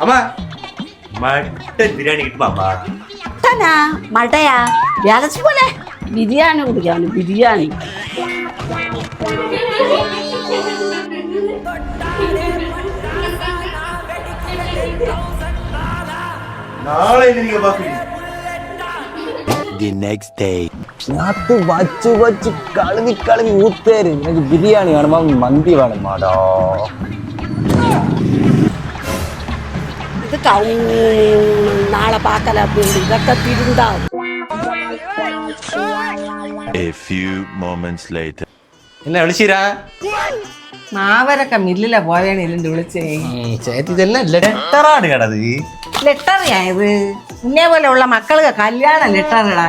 அம்மா மட்டன் பிரியாணி கிட்டுமாப்பா? மட்டனா மட்டையா விளச்சி போல பிரியாணி குடிக்காம பிரியாணி. நாளை நீங்க பாக்குறீங்க. The next day. நாத்து வச்சு வச்சு கழுவி கழுவி ஊத்தேரு. எனக்கு பிரியாணி வேணுமா மந்தி வேணுமாடா? இதுக்கு அவங்க நாளை பார்க்கல அப்படின்னு இதக்க திருந்தா. A few moments later. என்ன விളിച്ചീരാ? മാവരൊക്കെ മില്ലിലെ പോയാണ് ഇതിന്റെ വിളിച്ചേ. ചേച്ചി ഇതെല്ലാം ലെറ്ററാണ് കേട്ടത്. ലെറ്ററിയാ ഇത്? ഇന്നേ പോലെ ഉള്ള മക്കൾക്ക് കല്യാണം ലെറ്ററിടാ.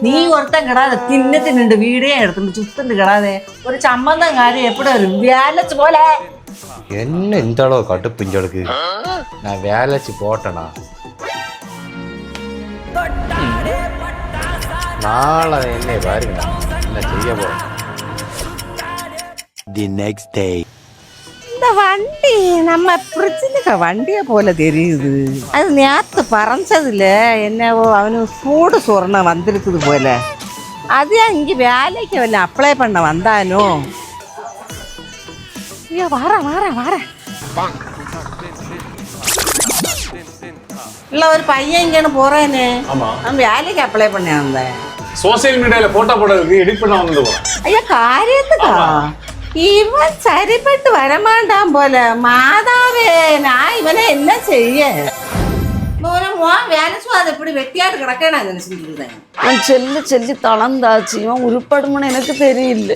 നീ ഒരുത്തൻ കിടാതെ തിന്നുണ്ട് വീടേ എടുത്തുണ്ട് ചുറ്റുണ്ട് കിടാതെ ഒരു ചമ്മന്തം കാര്യം എപ്പോഴും ഒരു വ്യാലച്ച് പോലെ. என்ன இந்த அளவு கடுப்பு இஞ்சளுக்கு? நான் வேலைச்சு போட்டேனா? நாளை என்ன பாருங்க என்ன செய்ய போறேன். The next day. இந்த வண்டி நம்ம பிரிட்ஜினுக்க வண்டியை போல தெரியுது. அது நேற்று பறஞ்சதுல என்னவோ அவனு சூடு சொரணம் வந்திருக்குது போல. அது இங்கே வேலைக்கு வല്ല அப்ளை பண்ண வந்தானோ? ஐயோ வாரேன் இல்ல ஒரு பையன் இங்கன்னு போறேன்னு அவன் வேலைக்கு அப்ளை பண்ண வந்தேன். சோசியல் மீடியால போட்டோ போடுறதுக்கு எடிட் பண்ண வந்து போறேன். ஐயா காரியத்துக்கா? இவன் சரிப்பட்டு வரமாட்டான் போல. மாதாவே நான் இவனை என்ன செய்ய? வேலை அதை இப்படி வெட்டியாட்டு கிடக்க நான் நினைச்சுட்டு இருந்தேன். அவன் செல்லு செல்லி தளர்ந்தாச்சு. இவன் உருப்படுமனு எனக்கு தெரியல.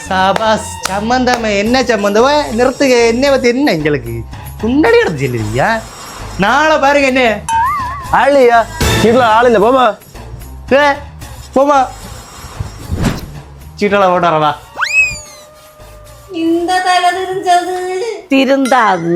சபாஸ் சம்பந்தம் என்ன சம்பந்தம் நிறுத்துக. என்ன பத்தி என்ன எங்களுக்கு முன்னாடி எடுத்து சொல்லுவீங்க. நாளை பாருங்க என்ன ஆளியா சீட்ல ஆள் இல்ல போமா. போமா சீட்டள போட்டாரா? இந்த தலை தெரிஞ்சது திருந்தாது.